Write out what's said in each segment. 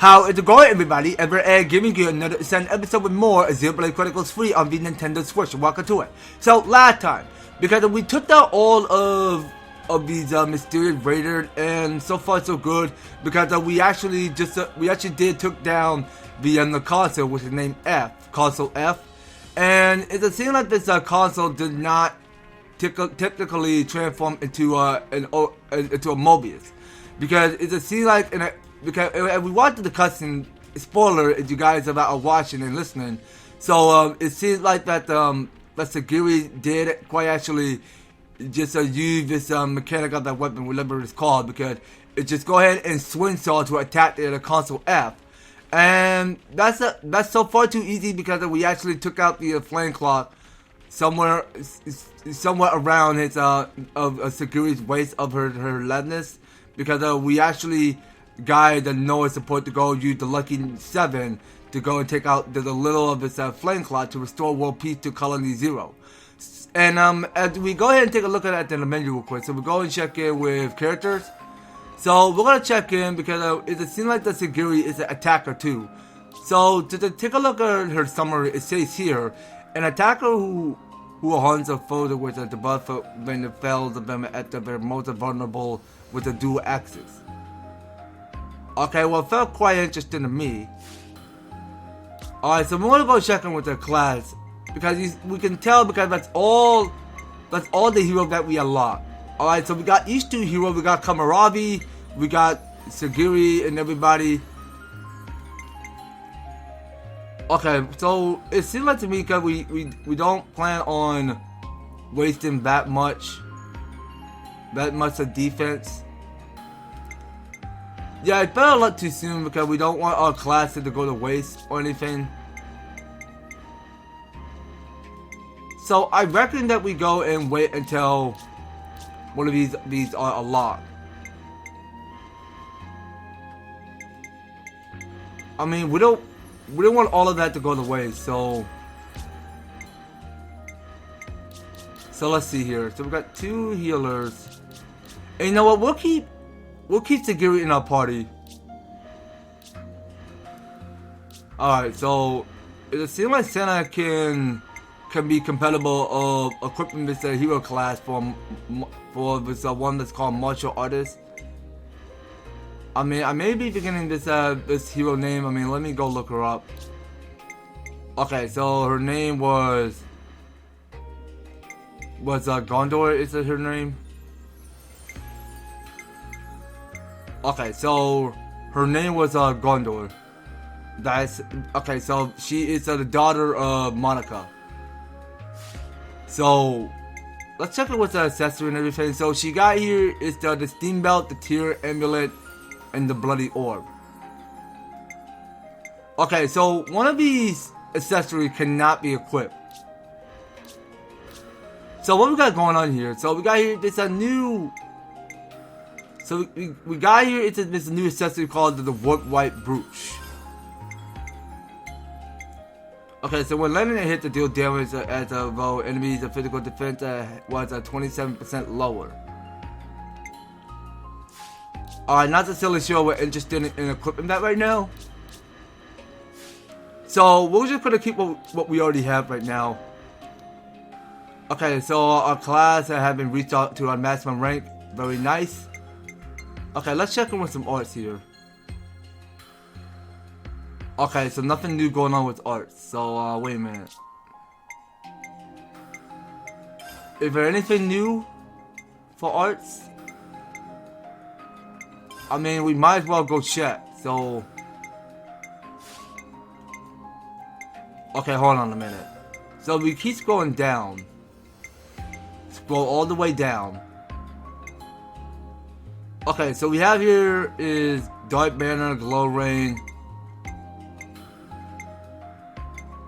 How is it going, everybody? Ever giving you another episode with more Xenoblade Chronicles free on the Nintendo Switch. Welcome to it. So last time, because we took down all of these mysterious raiders, and so far so good, because we actually took down the console, which is named Consul F, and it seems like this console did not technically transform into a Moebius, because it seems like because if we watched the cutscene, spoiler if you guys are watching and listening, so it seems like that Segiri did quite actually just use this mechanic of that weapon, whatever it's called, because it just go ahead and swing saw to attack the Consul F, and that's so far too easy, because we actually took out the flame clock somewhere around his of Segiri's waist of her Levnis, because we actually guy that knows supposed to go use the Lucky 7 to go and take out the little of his flame clock to restore world peace to Colony 0. And as we go ahead and take a look at the menu real quick, so we go and check in with characters. So we're gonna check in because it seems like the Segiri is an attacker too. So to take a look at her summary, it says here, an attacker who hunts a foe with the buff when it fails them at the most vulnerable with the dual axis. Okay, well, it felt quite interesting to me. Alright, so we want to go check in with the class, because we can tell, because that's all the heroes that we unlock. Alright, so we got each two heroes. We got Kamaravi, we got Segiri, and everybody. Okay, so it seems like to me, because we don't plan on wasting that much of defense. Yeah, it's better a lot too soon, because we don't want our classes to go to waste or anything. So I reckon that we go and wait until one of these are unlocked. I mean, we don't want all of that to go to waste, so let's see here. So we got two healers. And you know what? We'll keep Segiri in our party. Alright, so it seems like Santa can be compatible of equipping this hero class for this one that's called martial artist. I mean, I may be beginning this hero name. I mean, let me go look her up. Okay, so her name was Gondor. Is it her name? Okay, so her name was Gondor. That's okay. So she is the daughter of Monica. So let's check out what's the accessory and everything. So she got here is the steam belt, the tear amulet, and the bloody orb. Okay, so one of these accessories cannot be equipped. So what we got going on here? So we got here this new. So we got here, it's this new accessory called the Warp White Brooch. Okay, so when landing it hit to deal damage as a low enemies, the physical defense was 27% lower. Alright, not necessarily sure we're interested in equipping that right now. So we're just gonna keep what we already have right now. Okay, so our class have been reached out to our maximum rank. Very nice. Okay, let's check in with some arts here. Okay, so nothing new going on with arts. So, wait a minute. Is there anything new for arts? I mean, we might as well go check. So, okay, hold on a minute. So we keep scrolling down. Scroll all the way down. Okay, so we have here is Dark Banner, Glow Rain.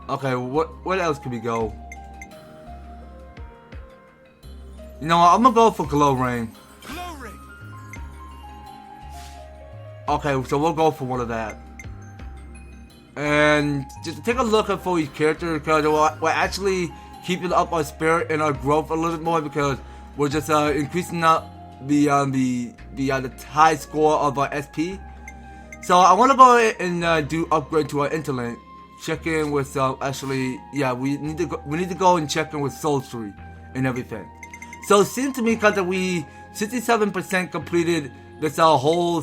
Okay, what else could we go? You know what, I'm gonna go for Glow Rain. Okay, so we'll go for one of that. And just take a look at for each character, because we're actually keeping up our spirit and our growth a little bit more, because we're just increasing up the high score of our SP. So I want to go ahead and do upgrade to our interlink. Check in with actually, yeah, we need to go and check in with Soul Tree and everything. So it seems to me because we 67% completed this whole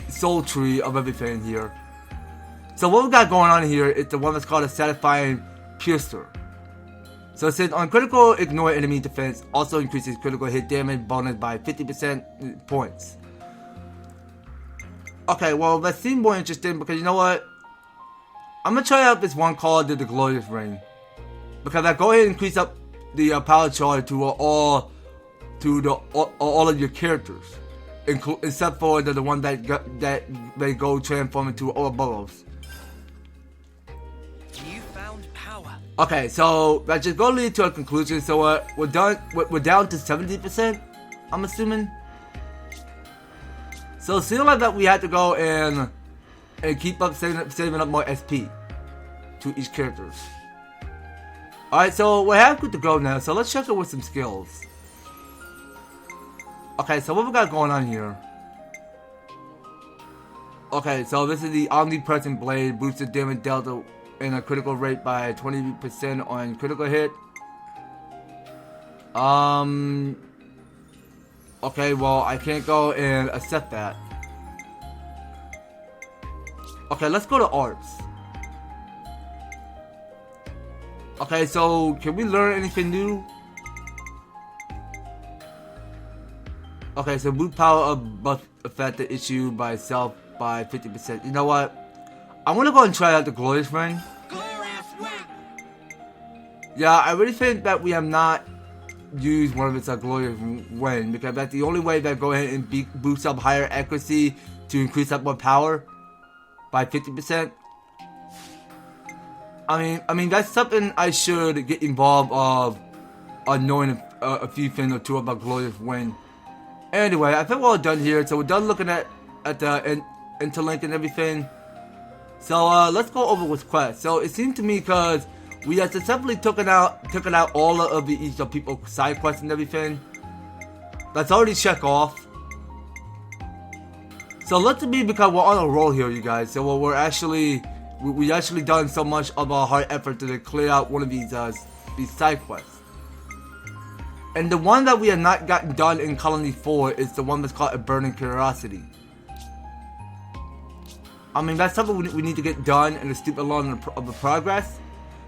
Soul Tree of everything here. So what we got going on here is the one that's called a Satisfying Piercer. So it says on critical ignore enemy defense also increases critical hit damage bonus by 50% points. Okay, well that seems more interesting because you know what? I'm gonna try out this one called the Glorious Ring. Because I go ahead and increase up the power charge to all of your characters. Except for the one that they go transform into Ouroboros. You found power. Okay, so that just go lead to a conclusion. So we're down to 70%. I'm assuming. So it seems like that we had to go and keep up saving up more SP to each character. Alright, so we're half good to go now. So let's check it with some skills. Okay, so what we got going on here? Okay, so this is the Omnipresent Blade, boosted damage delta in a critical rate by 20% on critical hit. Okay, well, I can't go and accept that. Okay, let's go to arts. Okay, so can we learn anything new? Okay, so boot power of buff affect the issue by itself by 50%. You know what? I want to go and try out the Glorious Ring. Yeah, I really think that we have not used one of its Glorious Ring because that's the only way that go ahead and boost up higher accuracy to increase up more power by 50%. I mean that's something I should get involved of knowing a few things or two about Glorious Ring. Anyway, I think we're all done here. So we're done looking at the interlink and everything. So let's go over with quests. So it seemed to me because we had successfully taken out all of each of people's side quests and everything. That's already checked off. So let's be because we're on a roll here, you guys. So we actually done so much of our hard effort to clear out one of these side quests. And the one that we have not gotten done in Colony 4 is the one that's called A Burning Curiosity. I mean, that's something we need to get done in the stupid along of the progress.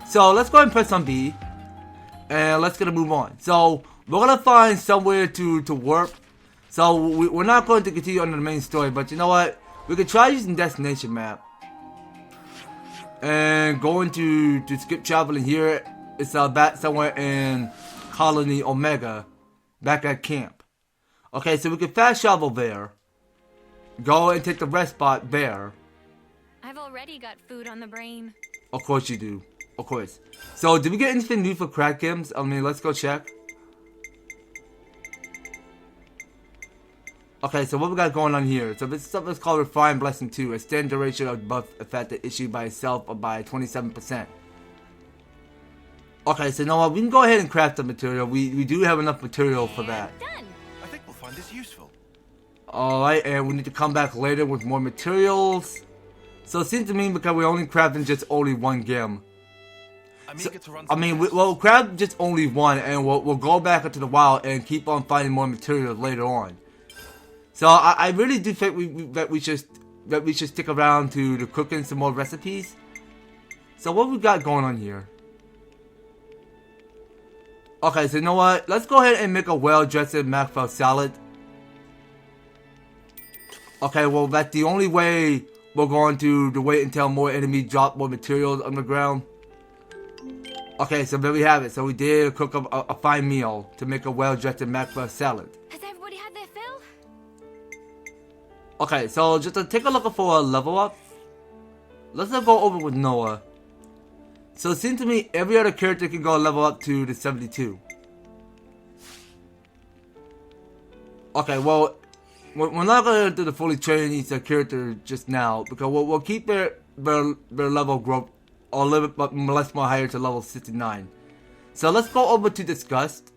So let's go ahead and press on B. And let's get to move on. So we're going to find somewhere to work. So we're not going to continue on the main story. But you know what? We could try using destination map. And going to skip traveling here. It's back somewhere in Colony Omega, back at camp. Okay, so we can fast travel there. Go and take the rest spot there. I've already got food on the brain. Of course you do. Of course. So, did we get anything new for crack games? I mean, let's go check. Okay, so what we got going on here? So this is something that's called Refined Blessing 2. Extend duration of buff effect issued by itself or by 27%. Okay, so you know what? We can go ahead and craft the material. We do have enough material for that. Done. I think we'll find this useful. Alright, and we need to come back later with more materials. So it seems to me because we're only crafting just only one gem. We'll craft just only one, and we'll go back into the wild and keep on finding more materials later on. So I really do think that we should stick around to cooking some more recipes. So what we got going on here? Okay, so you know what? Let's go ahead and make a well-dressed mackerel salad. Okay, well that's the only way we're going to wait until more enemies drop more materials on the ground. Okay, so there we have it. So we did cook up a fine meal to make a well-dressed mackerel salad. Has everybody had their fill? Okay, so just to take a look for a level up. Let's go over with Noah. So it seems to me every other character can go level up to the 72. Okay, well, we're not going to do the fully train each character just now because we'll keep their level growth a little bit less more higher to level 69. So let's go over to Disgust.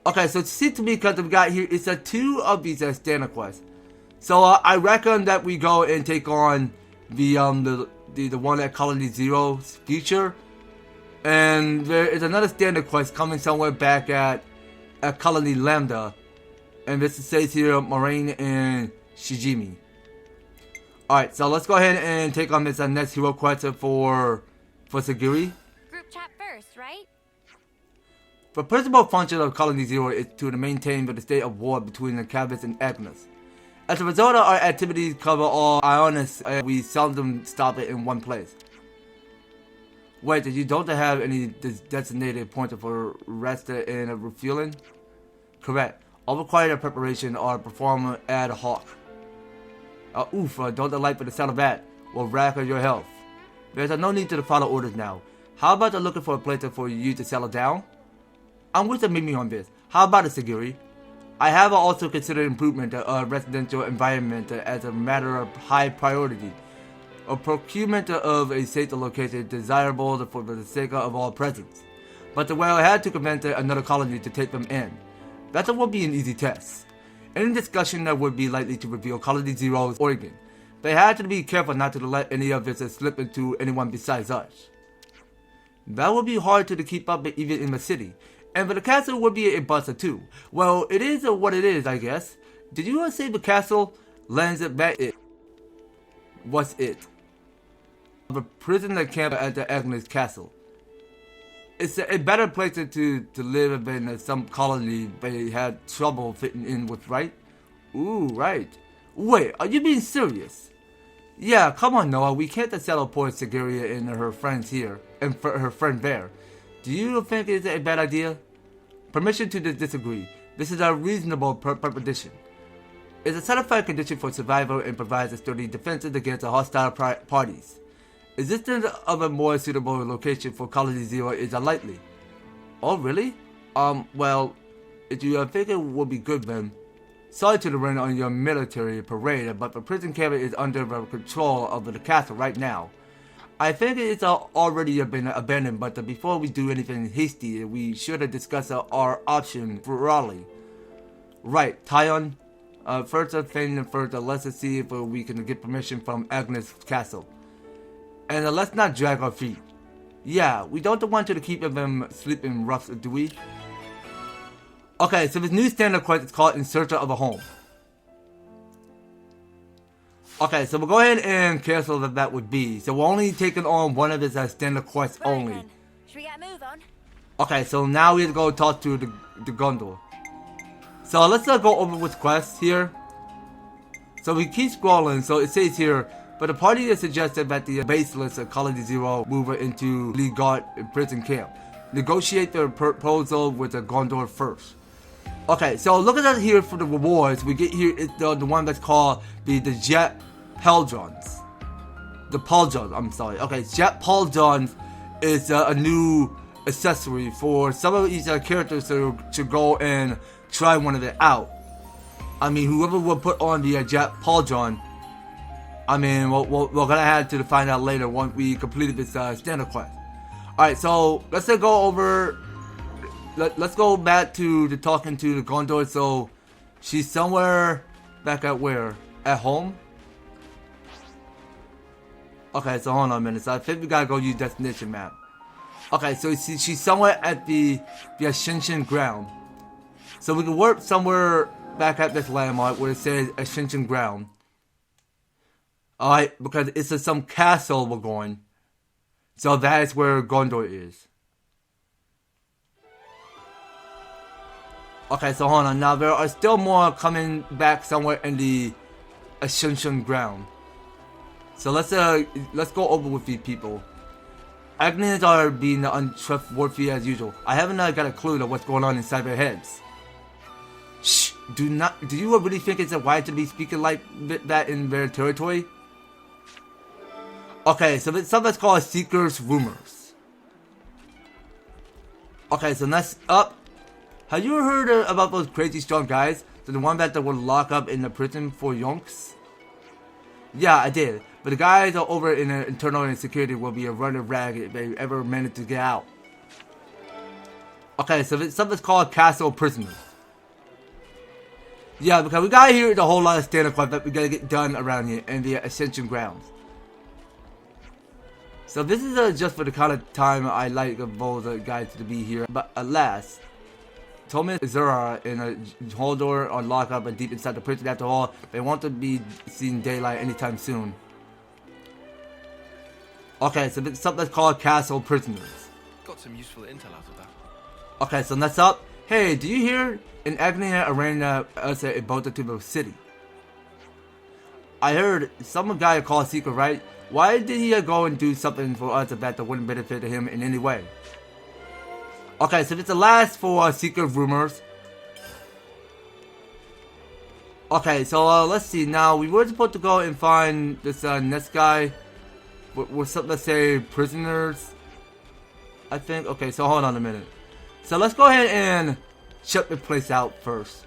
Okay, so it seems to me because we got here, it's 2 of these standard quests. So I reckon that we go and take on the one at Colony Zero's future. And there is another standard quest coming somewhere back at Colony Lambda. And this says here Moraine and Shijimi. Alright, so let's go ahead and take on this next hero quest for Segiri. Group chat first, right? The principal function of Colony Zero is to maintain the state of war between the Cabbage and Agnes. As a result, our activities cover all Ionis, and we seldom stop it in one place. Wait, you don't have any designated points for rest and refueling? Correct. All required preparation are performed ad hoc. Don't like for the sound of that. Will rack your health. There's no need to follow orders now. How about looking for a place for you to settle down? I'm with the Mimi on this. How about it, Segiri? I have also considered improvement of residential environment as a matter of high priority. A procurement of a safe location is desirable for the sake of all presence. But I had to convince another colony to take them in. That won't be an easy test. Any discussion that would be likely to reveal Colony Zero's origin. They had to be careful not to let any of this slip into anyone besides us. That would be hard to keep up even in the city. And the castle would be a bust too. Well, it is what it is, I guess. Did you say the castle lands it back? What's it? The prisoner camp at the Agnes Castle. It's a better place to live than some colony they had trouble fitting in with, right? Ooh, right. Wait, are you being serious? Yeah, come on, Noah. We can't settle poor Segiri and her friends here, and her friend there. Do you think it's a bad idea? Permission to disagree. This is a reasonable proposition. It's a satisfied condition for survival and provides a sturdy defense against hostile parties. Existence of a more suitable location for Colony Zero is unlikely. Oh, really? Well, if you think it would be good then. Sorry to run on your military parade, but the prison camp is under the control of the castle right now. I think it's already been abandoned, but before we do anything hasty, we should discuss our option thoroughly. Right, Tyon. First thing first, let's see if we can get permission from Agnes Castle. And let's not drag our feet. Yeah, we don't want to keep them sleeping rough, do we? Okay, so this new standard quest is called In Search of a Home. Okay, so we'll go ahead and cancel that would be. So we're only taking on one of his standard quests only. Then. Should we get a move on? Okay, so now we have to go talk to the Gondor. So let's go over with quests here. So we keep scrolling, so it says here, but the party has suggested that the baseless Colony Zero move into Legat prison camp. Negotiate the proposal with the Gondor first. Okay, so look at that here for the rewards. We get here the one that's called the Jet Pauldrons. The Pauldrons, I'm sorry. Okay, Jet Pauldrons is a new accessory for some of these characters to go and try one of it out. I mean, whoever will put on the Jet Pauldron, I mean, we're gonna have to find out later once we completed this standard quest. Alright, so let's go over. Let's go back to talking to the Gondor. So she's somewhere back at where? At home? Okay, so hold on a minute. So I think we gotta go use destination map. Okay, so she's somewhere at the Ascension ground. So we can work somewhere back at this landmark where it says Ascension ground. Alright, because it's some castle we're going. So that is where Gondor is. Okay, so hold on. Now there are still more coming back somewhere in the Ascension ground. So let's go over with these people. Agnes are being untrustworthy as usual. I haven't got a clue of what's going on inside their heads. Shh! Do you really think it's wise to be speaking like that in their territory? Okay, so it's something that's called Seeker's Rumors. Okay, so next up. Have you heard about those crazy strong guys? The one that were locked up in the prison for yonks? Yeah, I did. But the guys over in the internal security will be a running rag if they ever manage to get out. Okay, so it's something called Castle Prisoners. Yeah, because we gotta hear the whole lot of standard quests that we gotta get done around here in the Ascension Grounds. So this is just for the kind of time I like those guys to be here. But alas, Tome Zura and Holdor are locked up and deep inside the prison. After all, they want to be seeing daylight anytime soon. Okay, so it's something that's called Castle Prisoners. Got some useful intel out of that. Okay, so next up. Hey, do you hear an Agnia arena us a boat to the city? I heard some guy called Secret, right? Why did he go and do something for us that wouldn't benefit him in any way? Okay, so it's the last for secret rumors. Okay, so let's see. Now, we were supposed to go and find this next guy with something, let's say, prisoners, I think. Okay, so hold on a minute. So let's go ahead and check the place out first,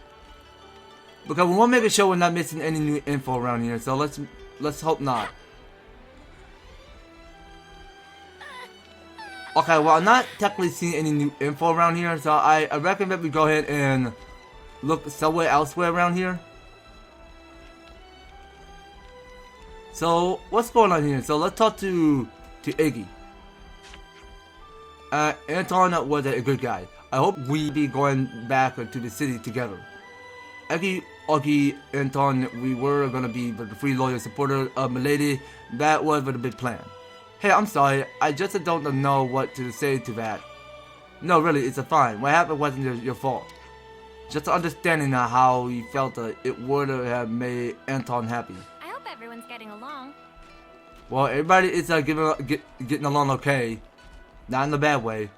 because we want to make sure we're not missing any new info around here. So let's hope not. Okay, well, I'm not technically seeing any new info around here, so I recommend we go ahead and look somewhere elsewhere around here. So what's going on here? So let's talk to Iggy. Anton was a good guy. I hope we be going back to the city together. Iggy, Augie, Anton, we were gonna be the free loyal supporter of Milady. That was the big plan. Hey, I'm sorry. I just don't know what to say to that. No, really, it's fine. What happened wasn't your fault. Just understanding how you felt it would have made Anton happy. I hope everyone's getting along. Well, everybody is getting along okay. Not in a bad way.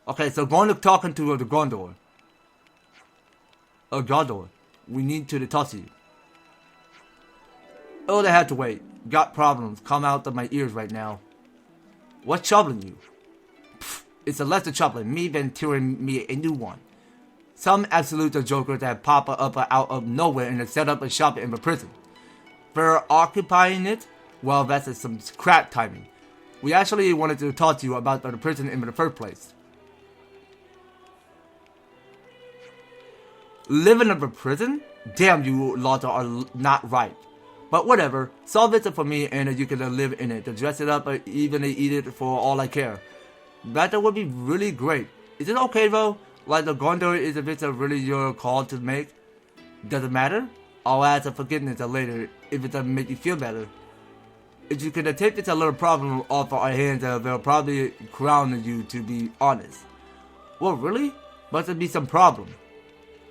Okay, so going to talking to the Gondor. Gondor, we need to talk to you. Oh, they had to wait. Got problems. Come out of my ears right now. What's troubling you? Pfft, it's a lesser troubling me than tearing me a new one. Some absolute joker that pop up out of nowhere and set up a shop in the prison. For occupying it, well, that's some crap timing. We actually wanted to talk to you about the prison in the first place. Living in a prison? Damn, you lot are not right. But whatever, solve it for me and you can live in it. Dress it up or even eat it for all I care. That would be really great. Is it okay though? Like the Gondor is if it's really your call to make? Does it matter? I'll ask for forgiveness later if it doesn't make you feel better. If you could take this a little problem off our hands, they'll probably crown you, to be honest. Well, really? Must be some problem.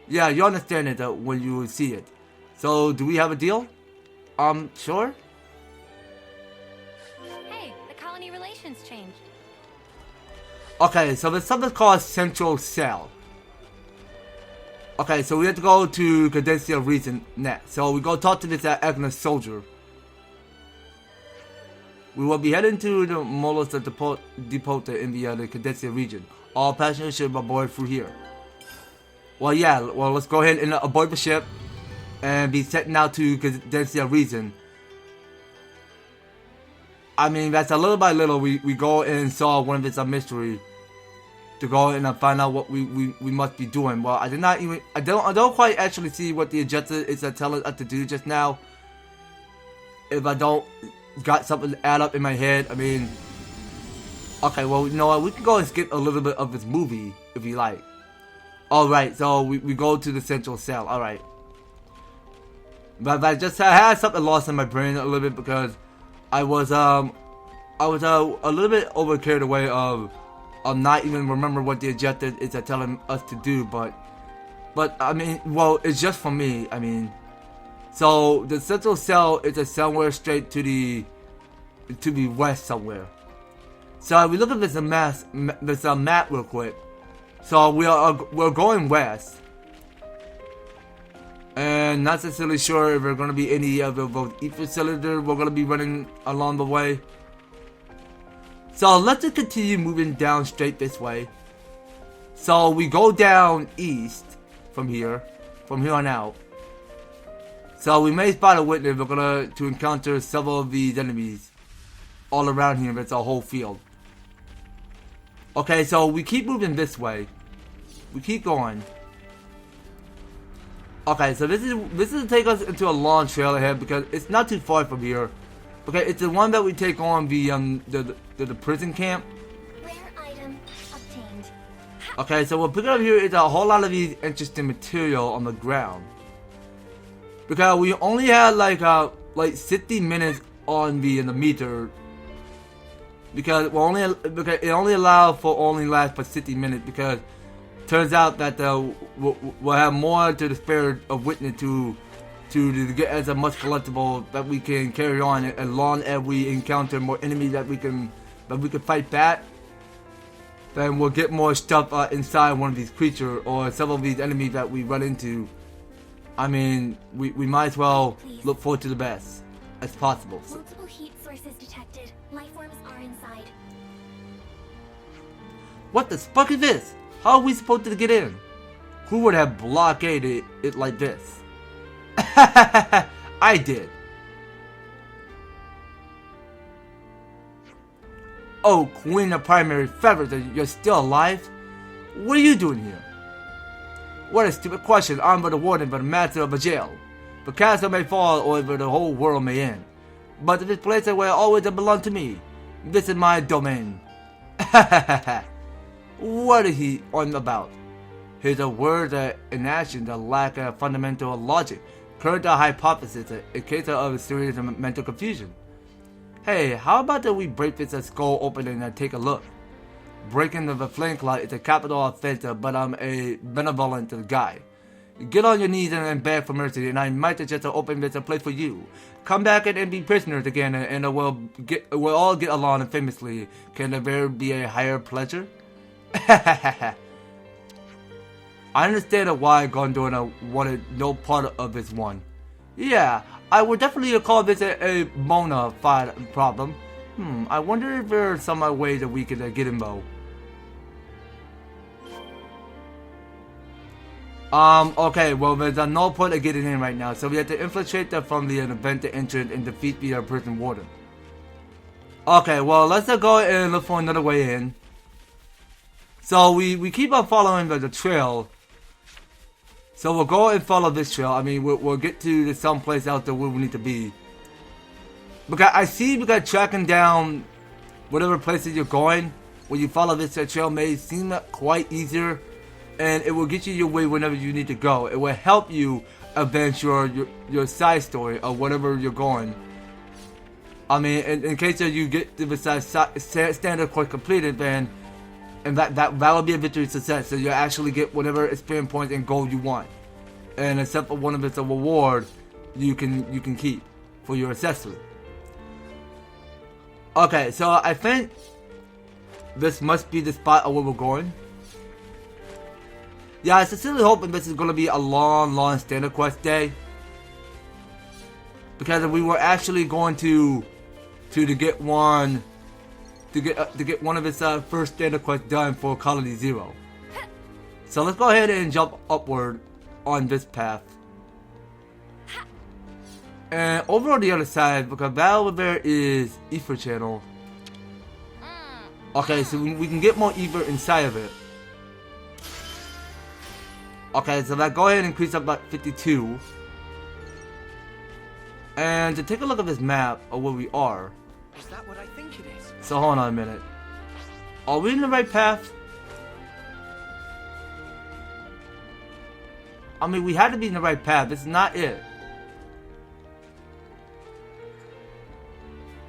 Yeah, you understand it when you see it. So, do we have a deal? Sure? Hey, the colony relations changed. Okay, so there's something called Central Cell. Okay, so we have to go to Cadencia Region next. So we go talk to this Agnes soldier. We will be heading to the Molus Depot in the Cadencia region. All passengers should aboard through here. Well, yeah, well, let's go ahead and aboard the ship and be setting out to Cadencia region. I mean, that's a little by little we go and solve one of its mystery to go and find out what we must be doing. Well, I don't quite actually see what the objective is telling us to do just now. If I don't got something to add up in my head, I mean, okay, well, you know what, we can go and skip a little bit of this movie if you like. Alright, so we go to the Central Cell, alright. But I had something lost in my brain a little bit because I was a little bit over carried away of not even remember what the objective is telling us to do, but I mean, well, it's just for me, I mean. So the Central Cell is somewhere straight to the west somewhere. So we look at this map real quick. So we're going west, and not necessarily sure if we're gonna be any of those e-facilities we're gonna be running along the way. So let's just continue moving down straight this way. So we go down east from here on out. So we may spot a witness. We're gonna to encounter several of these enemies all around here. It's a whole field. Okay, so we keep moving this way. We keep going. Okay, so this is to take us into a long trail ahead because it's not too far from here. Okay, it's the one that we take on the prison camp. Rare item obtained. Okay, so we'll pick up here is a whole lot of these interesting material on the ground. Because we only had like 60 minutes on the meter. Because it only allowed for only last for 60 minutes because turns out that we'll have more to the spare of witness to get as a much collectible that we can carry on as long as we encounter more enemies that we can fight back. Then we'll get more stuff inside one of these creatures or some of these enemies that we run into. I mean, we might as well look forward to the best as possible. Multiple heat sources detected. Life forms are inside. What the fuck is this? How are we supposed to get in? Who would have blockaded it like this? I did. Oh, Queen of Primary Feathers, you're still alive? What are you doing here? What a stupid question. I'm but a warden, but a master of a jail. The castle may fall, or the whole world may end. But this place is where always belong to me. This is my domain. What is he on about? His words and actions that lack a fundamental logic. Current hypothesis, a case of serious mental confusion. Hey, how about that we break this skull open and take a look? Breaking the flame cloud is a capital offense, but I'm a benevolent guy. Get on your knees and beg for mercy, and I might just open this place for you. Come back and be prisoners again, and we'll all get along famously. Can there be a higher pleasure? I understand why Gondor wanted no part of this one. Yeah, I would definitely call this a bona fide problem. I wonder if there's some way that we could get him though. Okay, well there's no point of getting in right now, so we have to infiltrate from the event entrance and defeat the prison warden. Okay, well let's go and look for another way in. So we keep on following the trail. So we'll go and follow this trail. I mean, we'll get to some place out there where we need to be. Because I see we got tracking down whatever places you're going. When you follow this trail may seem quite easier. And it will get you your way whenever you need to go. It will help you advance your side story of whatever you're going. I mean, in case you get the standard course completed, then and that will be a victory success. So you actually get whatever experience points and gold you want. And except for one of it's a reward you can keep for your accessory. Okay, so I think this must be the spot of where we're going. Yeah, I sincerely hoping this is going to be a long standard quest day. Because we were actually going to get one of its first standard quests done for Colony Zero. So let's go ahead and jump upward on this path. And over on the other side, because that over there is Ether Channel. Okay, so we can get more Ether inside of it. Okay, so let's go ahead and increase up about 52. And to take a look at this map of where we are. Is that what I think it is? So hold on a minute. Are we in the right path? I mean, we had to be in the right path. This is not it.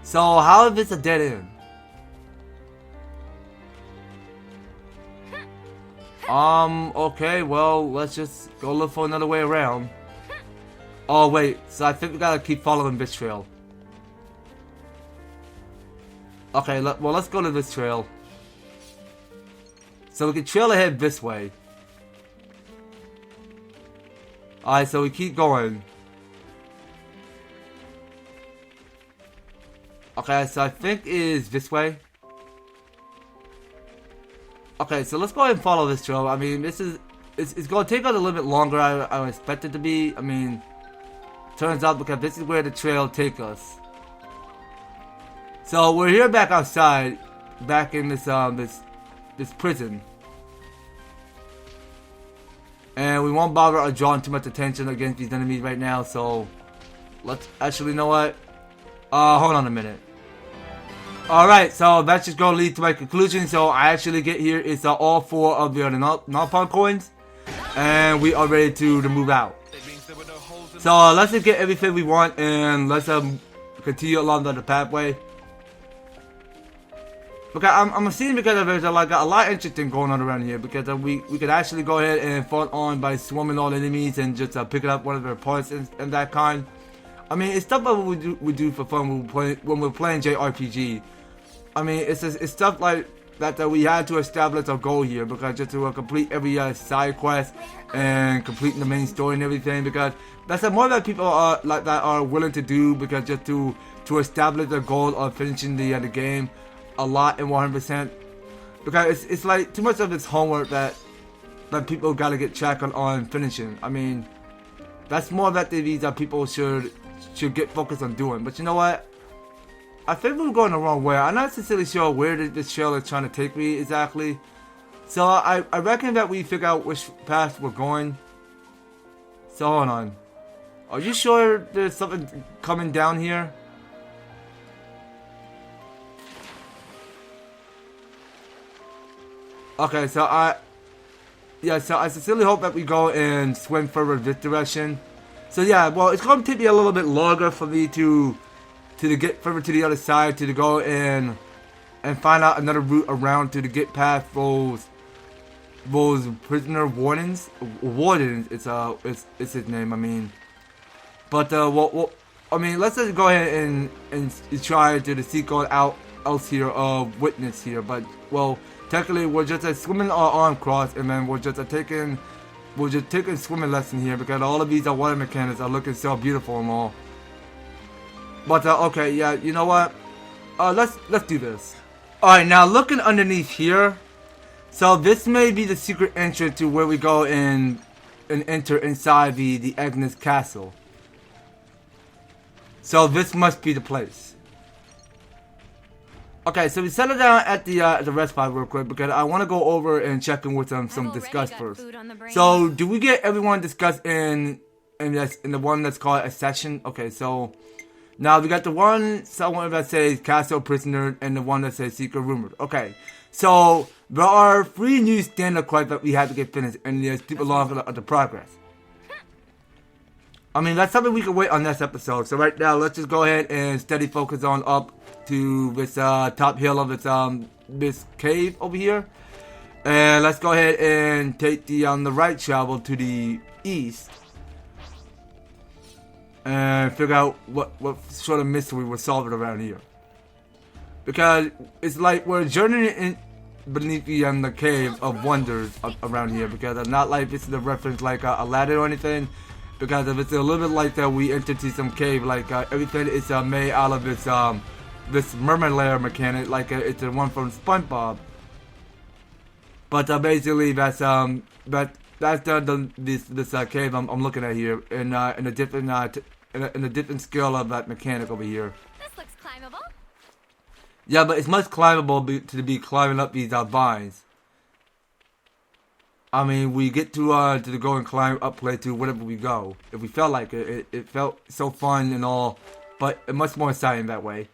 So how if it's a dead end? Okay, well, let's just go look for another way around. Oh, wait, so I think we gotta keep following this trail. Okay, well, let's go to this trail. So we can trail ahead this way. Alright, so we keep going. Okay, so I think it is this way. Okay, so let's go ahead and follow this trail. I mean, it's going to take us a little bit longer than I expect it to be. I mean, turns out because this is where the trail takes us. So we're here back outside, back in this this prison. And we won't bother drawing too much attention against these enemies right now, so let's actually, you know what? Hold on a minute. Alright, so that's just going to lead to my conclusion. So I actually get here, it's all 4 of the non-pawn coins. And we are ready to move out. So let's just get everything we want and let's continue along the pathway. Because I'm assuming because there's like a lot interesting going on around here, because we could actually go ahead and fight on by swarming all enemies and just picking up one of their parts and that kind. I mean, it's stuff that we do for fun when we're playing JRPG. I mean, it's stuff like that we had to establish our goal here, because just to complete every side quest and completing the main story and everything, because that's more that people are like that are willing to do, because just to establish the goal of finishing the game a lot and 100%, because it's like too much of this homework that people gotta get track on finishing. I mean, that's more that these people should get focused on doing. But you know what? I think we're going the wrong way. I'm not necessarily sure where this trail is trying to take me exactly. So I reckon that we figure out which path we're going. So hold on. Are you sure there's something coming down here? Okay, so I sincerely hope that we go and swim further this direction. So yeah, well, it's going to take me a little bit longer for me to get further to the other side, to go and find out another route around to get past those prisoner wardens. Warden, it's his name. I mean, but well, I mean, let's just go ahead and try to seek out else here of witness here. But well, technically we're just swimming our arm crossed, and then we're just taking swimming lesson here, because all of these water mechanics are looking so beautiful and all. But okay, yeah, you know what? Let's do this. All right, now looking underneath here, so this may be the secret entrance to where we go and enter inside the Agnes Castle. So this must be the place. Okay, so we settle down at the rest spot real quick, because I want to go over and check in with some discuss first. So do we get everyone discussed in the one that's called a session? Okay, so now we got the one someone that says castle prisoner and the one that says secret rumored. Okay, so there are 3 new standard quests that we have to get finished, and there's people along for the progress. I mean, that's something we can wait on next episode. So right now, let's just go ahead and steady focus on up to this top hill of this cave over here, and let's go ahead and take the right travel to the east and figure out what sort of mystery we're solving around here, because it's like we're journeying in beneath the cave of wonders around here, because it's not like this is a reference like Aladdin or anything. Because if it's a little bit like that, we enter to some cave, like everything is made out of this mermaid layer mechanic, like it's the one from SpongeBob. But basically, that's this cave I'm looking at here in a different scale of that mechanic over here. This looks climbable. Yeah, but it's much climbable to be climbing up these vines. I mean, we get to go and climb up play to wherever we go. If we felt like it, it felt so fun and all, but much more exciting that way.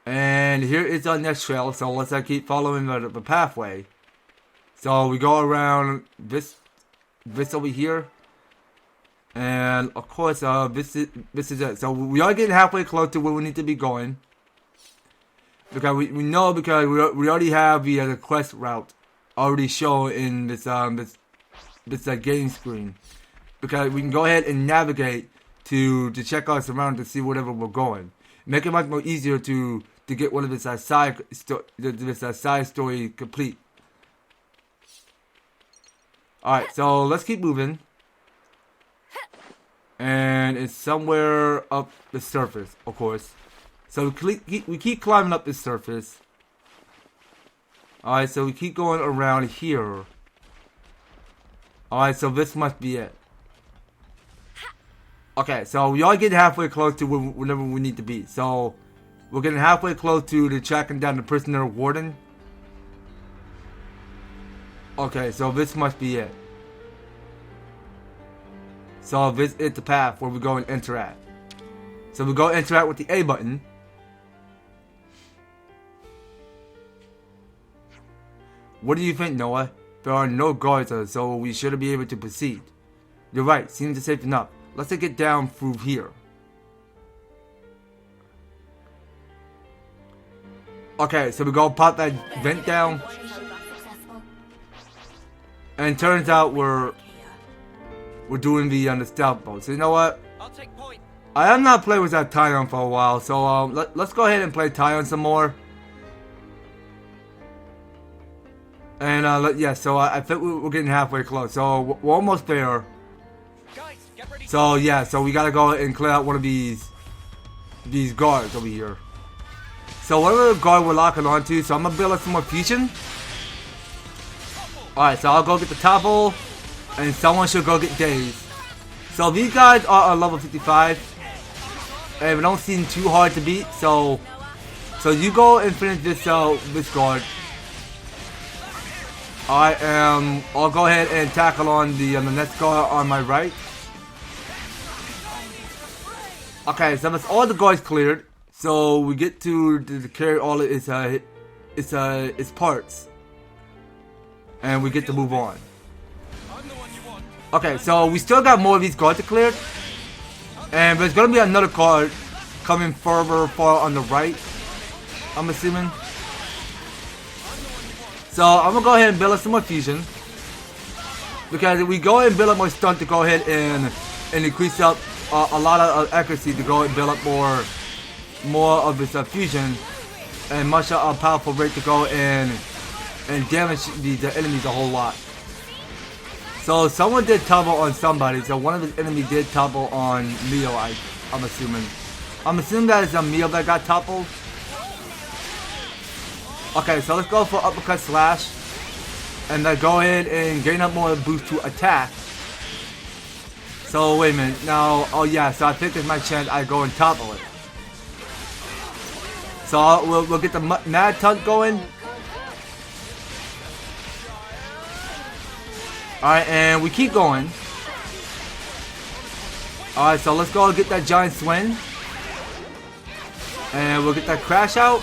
And here is our next trail, so let's keep following the pathway. So we go around this over here, and of course this is it. So we are getting halfway close to where we need to be going, because we know, because we already have the quest route already shown in this game screen, because we can go ahead and navigate to check our surroundings to see wherever we're going. Make it much more easier to get one of this side story complete. Alright, so let's keep moving. And it's somewhere up the surface, of course. So we keep climbing up this surface. Alright, so we keep going around here. Alright, so this must be it. Okay, so we are getting halfway close to wherever we need to be. So we're getting halfway close to tracking down the prisoner Warden. Okay, so this must be it. So this is the path where we go and interact. So we go interact with the A button. What do you think, Noah? There are no guards, so we should be able to proceed. You're right, seems safe enough. Let's get down through here. Okay, so we go pop that vent down. And it turns out we're doing the stealth boat. So you know what? I'll take point. I have not played with that Tyon for a while, so let's go ahead and play Tyon some more. And yeah, so I think we're getting halfway close. So we're almost there. Guys, get ready. So yeah, so we gotta go and clear out one of these guards over here. So whatever guard we're locking onto, so I'm gonna build up some more fusion. Alright, so I'll go get the topple, and someone should go get Daze. So these guys are on level 55, and we don't seem too hard to beat. So you go and finish this guard. I'll go ahead and tackle on the next guard on my right. Okay, so that's all the guards cleared. So we get to carry all of its parts, and we get to move on. Okay, so we still got more of these guards to clear, and there's gonna be another guard coming far on the right, I'm assuming. So I'm gonna go ahead and build up some more fusion, because if we go ahead and build up more stun to go ahead and increase up a lot of accuracy to go and build up more of this fusion, and much a powerful rate to go and damage the enemies a whole lot. So someone did topple on somebody. So one of his enemies did topple on Mio. I'm assuming. I'm assuming that it's a Mio that got toppled. Okay, so let's go for uppercut slash, and then go ahead and gain up more boost to attack. So wait a minute. Now, oh yeah. So I think it's my chance. I go and topple it. So we'll get the Mad Tunt going. Alright, and we keep going. Alright, so let's go and get that giant swing. And we'll get that crash out.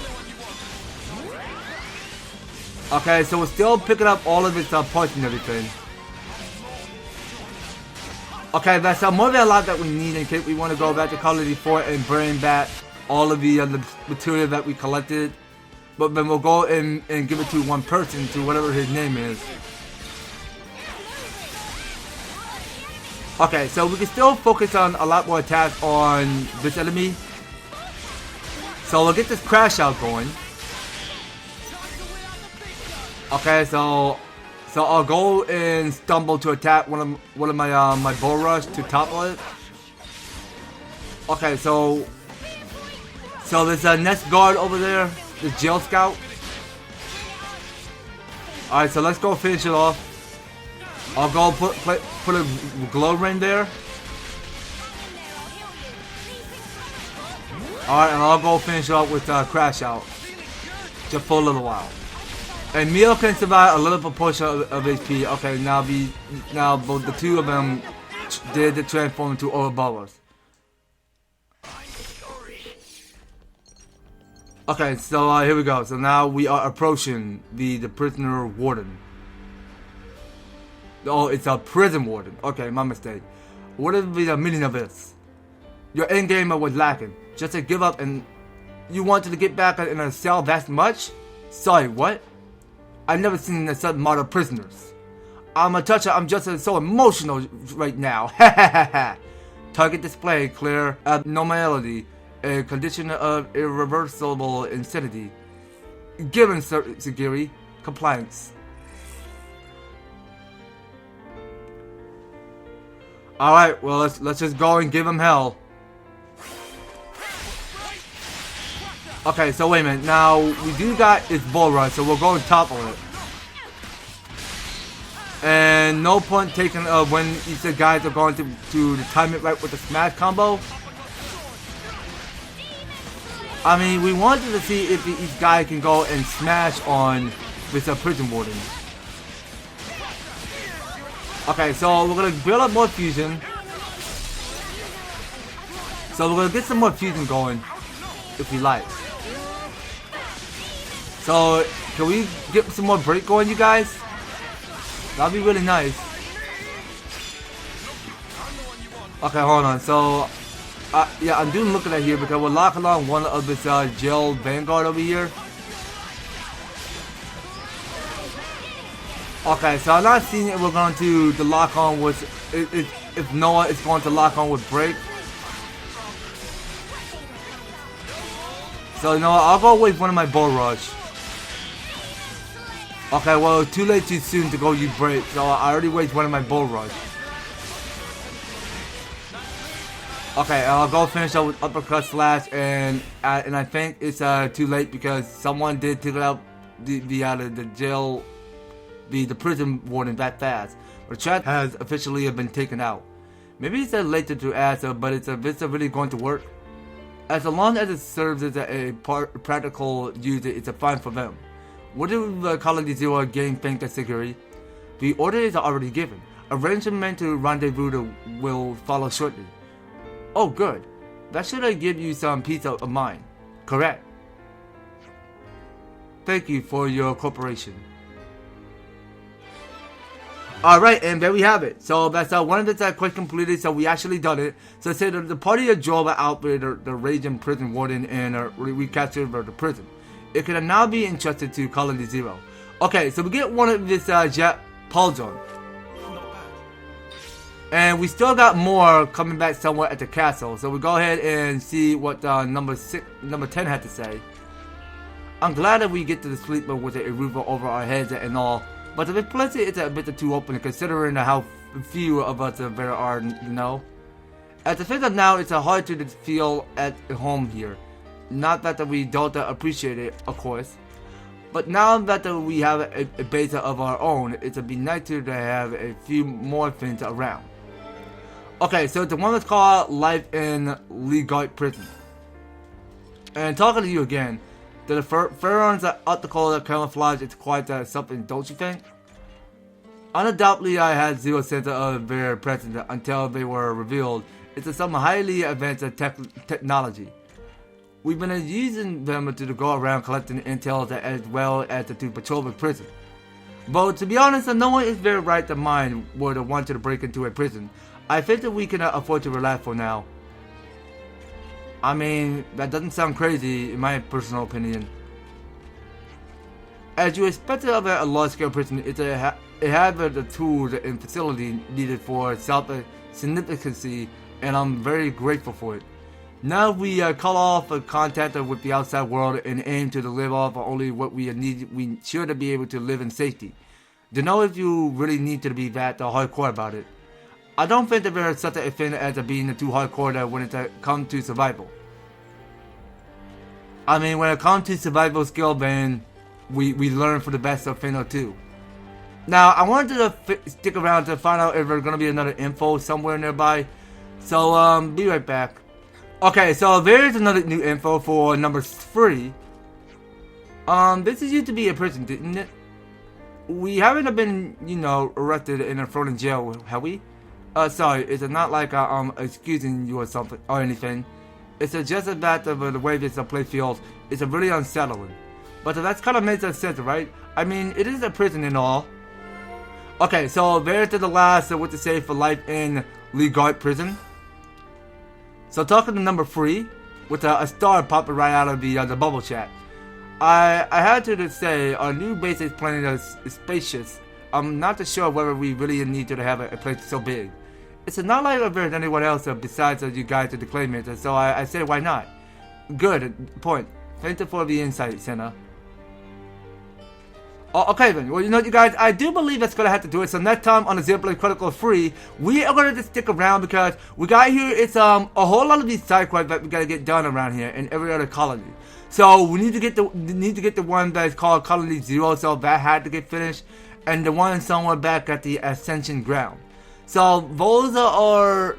Okay, so we're still picking up all of its parts and everything. Okay, that's more than a lot that we need in case we want to go back to Colony 4 and bring back all of the material that we collected. But then we'll go and give it to one person, to whatever his name is. Okay, so we can still focus on a lot more attacks on this enemy. So we'll get this crash out going. Okay, so I'll go and stumble to attack one of my bull rush to topple it. Okay, so there's a next guard over there, the jail scout. All right, so let's go finish it off. I'll go put a glow ring there. Alright, and I'll go finish it off with crash out. Just for a little while. And Mio can survive a little proportion of HP. Okay, now both the two of them did transform into Ouroboros. Okay, so here we go. So now we are approaching the prisoner warden. Oh, it's a prison warden. Okay, my mistake. What is the meaning of this? Your endgame was lacking. Just to give up, and you wanted to get back in a cell that much? Sorry, what? I've never seen a sudden model prisoners. I'm a toucher. I'm just so emotional right now. Target display clear abnormality, a condition of irreversible insanity. Given Segiri compliance. Alright, well let's just go and give him hell. Okay, so wait a minute. Now we do got his bull run, so we'll go and topple it. And no point taking when you said guys are going to time it right with the smash combo. I mean, we wanted to see if each guy can go and smash on with a prison warden. Okay, so we're gonna build up more fusion. So we're gonna get some more fusion going, if we like. So, can we get some more break going, you guys? That'd be really nice. Okay, hold on. So, yeah, I'm doing looking at here because we're locking on one of this gel vanguard over here. Okay, so I'm not seeing if we're going to the lock on with if Noah is going to lock on with break. So, you know what, I'll go with one of my bull rush. Okay, well, too late too soon to go use break, so I already wasted one of my bull rush. Okay, I'll go finish up with uppercut slash, and I think it's too late because someone did take out the jail, the prison warden that fast. The chat has officially been taken out. Maybe it's later to ask, but it's really going to work. As long as it serves as a practical user, it's fine for them. What do Colony Zero game think of Segiri? The order is already given. Arrangement to rendezvous will follow shortly. Oh, good. That should give you some peace of mind. Correct. Thank you for your cooperation. Alright, and there we have it. So that's one of the quest completed, so we actually done it. So say the party of drove out with the raging prison warden and recaptured the prison. It can now be entrusted to Colony Zero. Okay, so we get one of this jet Paulzone. And we still got more coming back somewhere at the castle. So we go ahead and see what number 10 had to say. I'm glad that we get to the sleeper with a roof over our heads and all. But the place is a bit too open considering how few of us there are, you know. At the phase of now, it's hard to feel at home here. Not that we don't appreciate it, of course. But now that we have a base of our own, it'd be nicer to have a few more things around. Okay, so the one that's called Life in Legate Prison. And talking to you again, the Pharaoh's optical camouflage is quite something, don't you think? Undoubtedly, I had zero sense of their presence until they were revealed. It's some highly advanced technology. We've been using them to go around collecting intel as well as to patrol the prison. But to be honest, no one is very right to mind would want to break into a prison. I think that we can afford to relax for now. I mean, that doesn't sound crazy in my personal opinion. As you expect of a large-scale prison, it has the tools and facility needed for self-significancy, and I'm very grateful for it. Now we cut off contact with the outside world and aim to live off only what we need. We should be able to live in safety. To know if you really need to be that hardcore about it. I don't think that there is such a thing as being too hardcore when it comes to survival. I mean, when it comes to survival skill, then we learn for the best of Pheno 2. Now, I wanted to stick around to find out if there's going to be another info somewhere nearby. So, be right back. Okay, so there's another new info for number 3. This is used to be a prison, didn't it? We haven't been, you know, arrested and thrown in jail, have we? Sorry, it's not like I'm excusing you or something or anything. It's just a matter of the way this play feels. It's really unsettling. But that kind of makes sense, right? I mean, it is a prison and all. Okay, so there's the last what to say for Life in Legate Prison. So talking to number 3, with a star popping right out of the bubble chat. I had to say our new base is plenty spacious. I'm not too sure whether we really need to have a place so big. It's not like there's anyone else besides you guys to claim it, so I said why not. Good point. Thank you for the insight, Senna. Oh, okay then, well you know you guys, I do believe that's going to have to do it, so next time on the Xenoblade Chronicles 3, we are going to stick around because we got here, it's a whole lot of these side quests that we got to get done around here in every other colony. So we need to get the one that is called Colony Zero, so that had to get finished, and the one somewhere back at the Ascension ground. So those are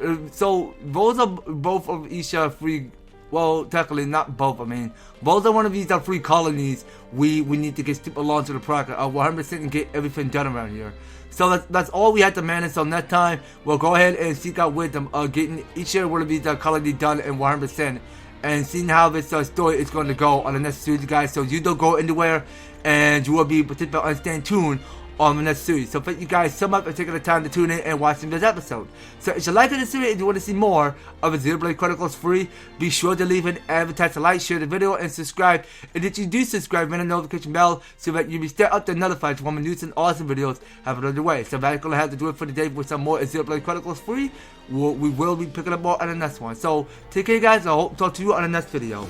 both of each free. Well, technically not both. I mean, both are one of these are free colonies. We need to get along to the project 100% and get everything done around here. So that's all we had to manage. So next time, we'll go ahead and seek out wisdom of getting each and one of these colony done in 100%. And seeing how this story is going to go on the next series, guys. So you don't go anywhere, and you will be participating and staying tuned on the next series. So thank you guys so much for taking the time to tune in and watching this episode. So if you like this series and you want to see more of Xenoblade Chronicles free, be sure to leave an advertise, like, share the video, and subscribe. And if you do subscribe, ring the notification bell so that you'll be stay up to notified when my news and awesome videos have it underway. So that's going to have to do it for today with some more Xenoblade Chronicles free. We will be picking up more on the next one. So take care, guys. I hope to talk to you on the next video.